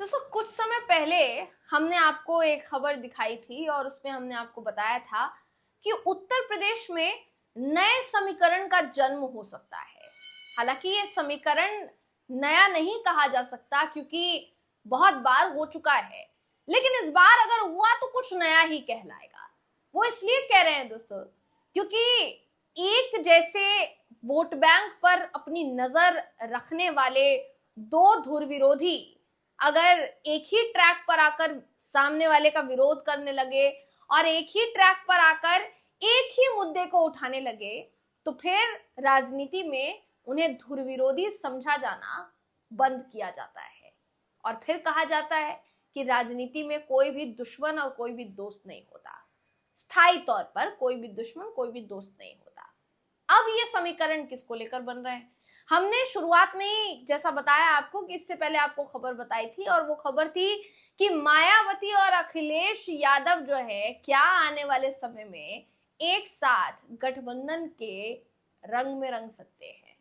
दोस्तों कुछ समय पहले हमने आपको एक खबर दिखाई थी और उसमें हमने आपको बताया था कि उत्तर प्रदेश में नए समीकरण का जन्म हो सकता है। हालांकि ये समीकरण नया नहीं कहा जा सकता क्योंकि बहुत बार हो चुका है, लेकिन इस बार अगर हुआ तो कुछ नया ही कहलाएगा। वो इसलिए कह रहे हैं दोस्तों क्योंकि एक जैसे वोट बैंक पर अपनी नजर रखने वाले दो धुर विरोधी अगर एक ही ट्रैक पर आकर सामने वाले का विरोध करने लगे और एक ही ट्रैक पर आकर एक ही मुद्दे को उठाने लगे तो फिर राजनीति में उन्हें धुर विरोधी समझा जाना बंद किया जाता है और फिर कहा जाता है कि राजनीति में कोई भी दुश्मन और कोई भी दोस्त नहीं होता। स्थायी तौर पर कोई भी दुश्मन कोई भी दोस्त नहीं होता। अब ये समीकरण किसको लेकर बन रहे हैं? हमने शुरुआत में ही जैसा बताया आपको कि इससे पहले आपको खबर बताई थी और वो खबर थी कि मायावती और अखिलेश यादव जो है क्या आने वाले समय में एक साथ गठबंधन के रंग में रंग सकते हैं।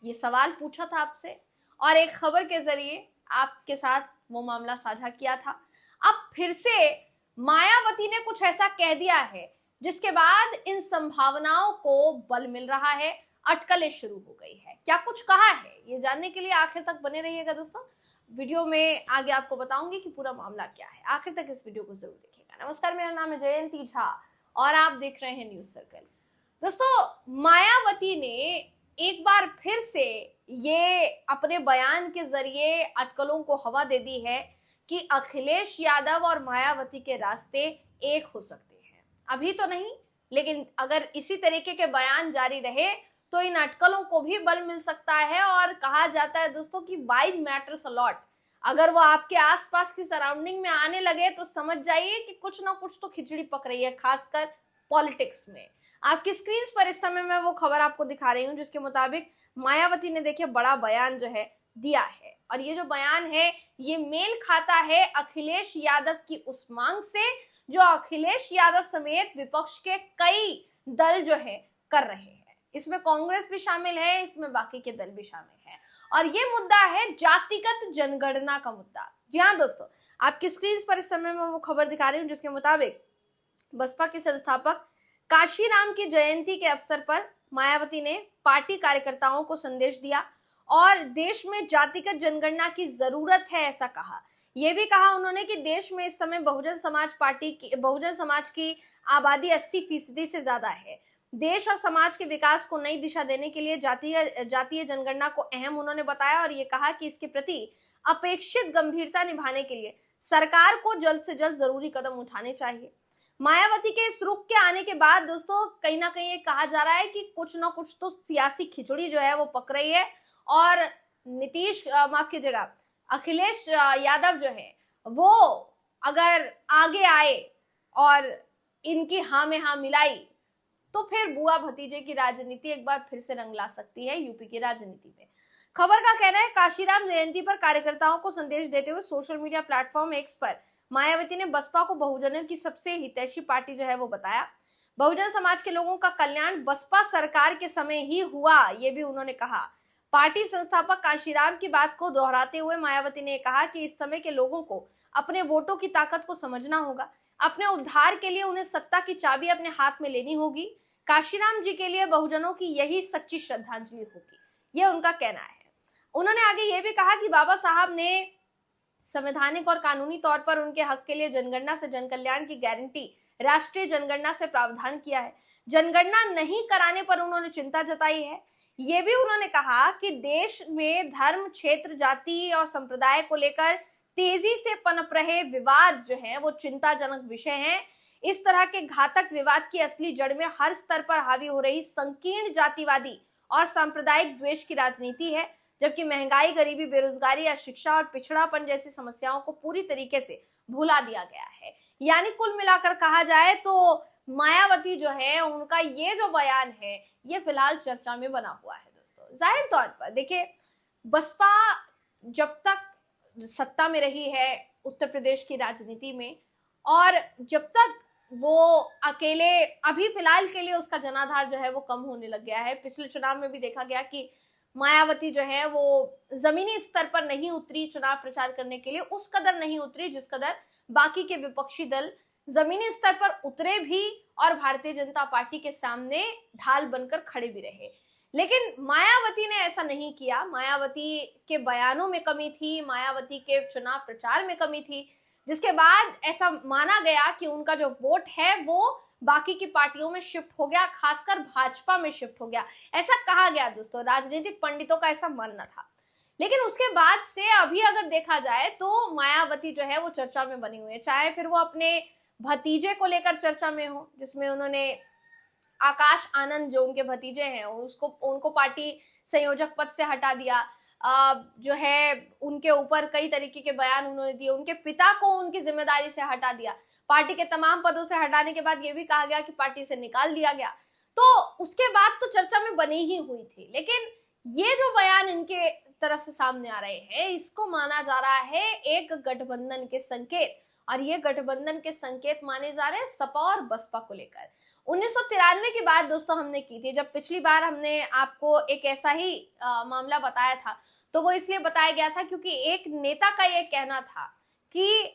ये सवाल पूछा था आपसे और एक खबर के जरिए आपके साथ वो मामला साझा किया था। अब फिर से मायावती ने कुछ ऐसा कह दिया है जिसके बाद इन संभावनाओं को बल मिल रहा है, अटकलें शुरू हो गई है। क्या कुछ कहा है ये जानने के लिए आखिर तक बने रहिएगा दोस्तों। वीडियो में आगे आपको बताऊंगी कि पूरा मामला क्या है। आखिर तक इस वीडियो को जरूर देखिएगा। नमस्कार, मेरा नाम है जयंती झा और आप देख रहे हैं न्यूज सर्कल। दोस्तों मायावती ने एक बार फिर से ये अपने बयान के जरिए अटकलों को हवा दे दी है कि अखिलेश यादव और मायावती के रास्ते एक हो सकते हैं। अभी तो नहीं, लेकिन अगर इसी तरीके के बयान जारी रहे तो इन अटकलों को भी बल मिल सकता है। और कहा जाता है दोस्तों कि वाइब मैटर्स अ लॉट। अगर वो आपके आसपास की सराउंडिंग में आने लगे तो समझ जाइए कि कुछ ना कुछ तो खिचड़ी पक रही है, खासकर पॉलिटिक्स में। आपकी स्क्रीन पर इस समय मैं वो खबर आपको दिखा रही हूँ जिसके मुताबिक मायावती ने देखिए बड़ा बयान जो है दिया है और ये जो बयान है ये मेल खाता है अखिलेश यादव की उस मांग से जो अखिलेश यादव समेत विपक्ष के कई दल जो है कर रहे हैं। इसमें कांग्रेस भी शामिल है, इसमें बाकी के दल भी शामिल है और ये मुद्दा है जातिगत जनगणना का मुद्दा। जी हाँ दोस्तों, आपकी स्क्रीन पर इस समय मैं वो खबर दिखा रही हूँ जिसके मुताबिक बसपा के संस्थापक काशीराम की जयंती के अवसर पर मायावती ने पार्टी कार्यकर्ताओं को संदेश दिया और देश में जातिगत जनगणना की जरूरत है ऐसा कहा। यह भी कहा उन्होंने कि देश में इस समय बहुजन समाज की आबादी 80% से ज्यादा है। देश और समाज के विकास को नई दिशा देने के लिए जातीय जनगणना को अहम उन्होंने बताया और ये कहा कि इसके प्रति अपेक्षित गंभीरता निभाने के लिए सरकार को जल्द से जल्द जरूरी कदम उठाने चाहिए। मायावती के इस रुख के आने के बाद दोस्तों कहीं ना कहीं ये कहा जा रहा है कि कुछ ना कुछ तो सियासी खिचड़ी जो है वो पक रही है और माफ कीजिएगा, अखिलेश यादव जो है वो अगर आगे आए और इनकी हाँ में हाँ मिलाई तो फिर बुआ भतीजे की राजनीति एक बार फिर से रंग ला सकती है यूपी की राजनीति में। खबर का कहना है काशीराम जयंती पर कार्यकर्ताओं को संदेश देते हुए सोशल मीडिया प्लेटफॉर्म एक्स पर मायावती ने बसपा को बहुजनों की सबसे हितैषी पार्टी जो है वो बताया। बहुजन समाज के लोगों का कल्याण बसपा सरकार के समय ही हुआ, ये भी उन्होंने कहा। पार्टी संस्थापक काशीराम की बात को दोहराते हुए मायावती ने कहा कि इस समय के लोगों को अपने वोटों की ताकत को समझना होगा। अपने उद्धार के लिए उन्हें सत्ता की चाबी अपने हाथ में लेनी होगी। काशीराम जी के लिए बहुजनों की यही सच्ची श्रद्धांजलि होगी, ये उनका कहना है। उन्होंने आगे ये भी कहा कि बाबा साहब ने संवैधानिक और कानूनी तौर पर उनके हक के लिए जनगणना से जनकल्याण की गारंटी राष्ट्रीय जनगणना से प्रावधान किया है। जनगणना नहीं कराने पर उन्होंने चिंता जताई है। ये भी उन्होंने कहा कि देश में धर्म, क्षेत्र, जाति और संप्रदाय को लेकर तेजी से पनप रहे विवाद जो है वो चिंताजनक विषय है। इस तरह के घातक विवाद की असली जड़ में हर स्तर पर हावी हो रही संकीर्ण जातिवादी और सांप्रदायिक द्वेष की राजनीति है, जबकि महंगाई, गरीबी, बेरोजगारी या शिक्षा और पिछड़ापन जैसी समस्याओं को पूरी तरीके से भुला दिया गया है। यानी कुल मिलाकर कहा जाए तो मायावती जो है उनका ये जो बयान है ये फिलहाल चर्चा में बना हुआ है दोस्तों। जाहिर तौर पर देखिए, बसपा जब तक सत्ता में रही है उत्तर प्रदेश की राजनीति में और जब तक वो अकेले, अभी फिलहाल के लिए उसका जनाधार जो है वो कम होने लग गया है। पिछले चुनाव में भी देखा गया कि मायावती जो है वो जमीनी स्तर पर नहीं उतरी चुनाव प्रचार करने के लिए, उस कदर नहीं उतरी जिस कदर बाकी के विपक्षी दल जमीनी स्तर पर उतरे भी और भारतीय जनता पार्टी के सामने ढाल बनकर खड़े भी रहे। लेकिन मायावती ने ऐसा नहीं किया। मायावती के बयानों में कमी थी, मायावती के चुनाव प्रचार में कमी थी, जिसके बाद ऐसा माना गया कि उनका जो वोट है वो बाकी की पार्टियों में शिफ्ट हो गया, खासकर भाजपा में शिफ्ट हो गया। ऐसा कहा गया दोस्तों, राजनीतिक पंडितों का ऐसा मानना था। लेकिन उसके बाद से अभी अगर देखा जाए तो मायावती जो है वो चर्चा में बनी हुई है, चाहे फिर वो अपने भतीजे को लेकर चर्चा में हो, जिसमें उन्होंने आकाश आनंद जो उनके भतीजे हैं उनको पार्टी संयोजक पद से हटा दिया, जो है उनके ऊपर कई तरीके के बयान उन्होंने दिए, उनके पिता को उनकी जिम्मेदारी से हटा दिया, पार्टी के तमाम पदों से हटाने के बाद ये भी कहा गया कि पार्टी से निकाल दिया गया। तो उसके बाद तो चर्चा में बनी ही हुई थी। लेकिन ये जो बयान इनके तरफ से सामने आ रहे हैं, इसको माना जा रहा है एक गठबंधन के संकेत, और ये गठबंधन के संकेत माने जा रहे हैं सपा और बसपा को लेकर। 1993 की बात दोस्तों हमने की थी, जब पिछली बार हमने आपको एक ऐसा ही मामला बताया था, तो वो इसलिए बताया गया था क्योंकि एक नेता का ये कहना था कि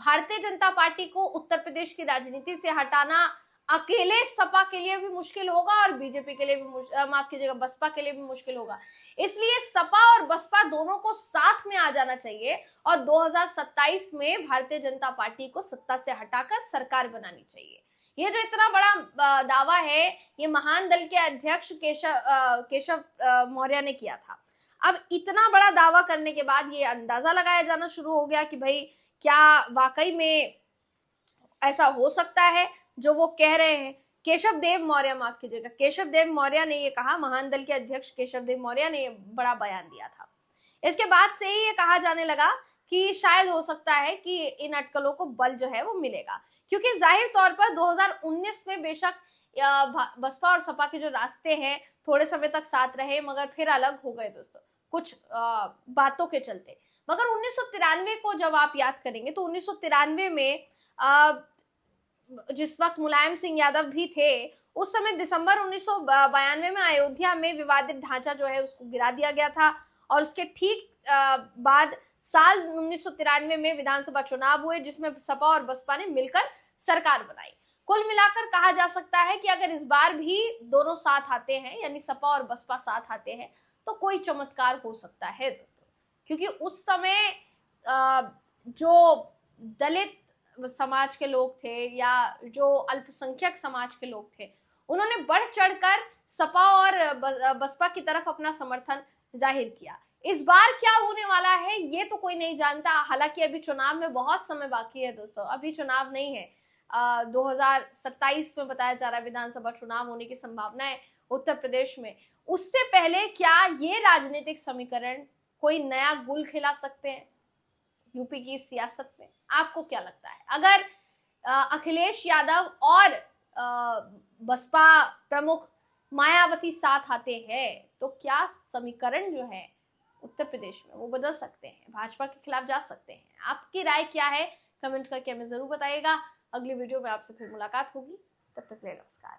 भारतीय जनता पार्टी को उत्तर प्रदेश की राजनीति से हटाना अकेले सपा के लिए भी मुश्किल होगा और बीजेपी के लिए भी माफ कीजिएगा बसपा के लिए भी मुश्किल होगा। इसलिए सपा और बसपा दोनों को साथ में आ जाना चाहिए और 2027 में भारतीय जनता पार्टी को सत्ता से हटाकर सरकार बनानी चाहिए। ये जो इतना बड़ा दावा है, ये महान दल के अध्यक्ष केशव मौर्य ने किया था। अब इतना बड़ा दावा करने के बाद ये अंदाजा लगाया जाना शुरू हो गया कि भाई क्या वाकई में ऐसा हो सकता है जो वो कह रहे हैं। केशव देव मौर्य, माफ कीजिएगा, केशव देव मौर्य ने ये कहा, महान दल के अध्यक्ष केशव देव मौर्य ने बड़ा बयान दिया था। इसके बाद से ही ये कहा जाने लगा कि शायद हो सकता है कि इन अटकलों को बल जो है वो मिलेगा, क्योंकि जाहिर तौर पर 2019 में बेशक बसपा और सपा के जो रास्ते हैं थोड़े समय तक साथ रहे, मगर फिर अलग हो गए दोस्तों कुछ बातों के चलते। मगर 1993 को जब आप याद करेंगे तो 1993 में जिस वक्त मुलायम सिंह यादव भी थे, उस समय दिसंबर 1992 में अयोध्या में विवादित ढांचा जो है उसको गिरा दिया गया था, और उसके ठीक बाद साल 1993 में विधानसभा चुनाव हुए जिसमें सपा और बसपा ने मिलकर सरकार बनाई। कुल मिलाकर कहा जा सकता है कि अगर इस बार भी दोनों साथ आते हैं, यानी सपा और बसपा साथ आते हैं, तो कोई चमत्कार हो सकता है दोस्तों, क्योंकि उस समय जो दलित समाज के लोग थे या जो अल्पसंख्यक समाज के लोग थे, उन्होंने बढ़ चढ़कर सपा और बसपा की तरफ अपना समर्थन जाहिर किया। इस बार क्या होने वाला है ये तो कोई नहीं जानता। हालांकि अभी चुनाव में बहुत समय बाकी है दोस्तों, अभी चुनाव नहीं है। 2027 में बताया जा रहा है विधानसभा चुनाव होने की संभावना है उत्तर प्रदेश में। उससे पहले क्या ये राजनीतिक समीकरण कोई नया गुल खिला सकते हैं यूपी की सियासत में? आपको क्या लगता है? अगर अखिलेश यादव और बसपा प्रमुख मायावती साथ आते हैं तो क्या समीकरण जो है उत्तर प्रदेश में वो बदल सकते हैं, भाजपा के खिलाफ जा सकते हैं? आपकी राय क्या है कमेंट करके हमें जरूर बताइएगा। अगली वीडियो में आपसे फिर मुलाकात होगी, तब तक के लिए नमस्कार।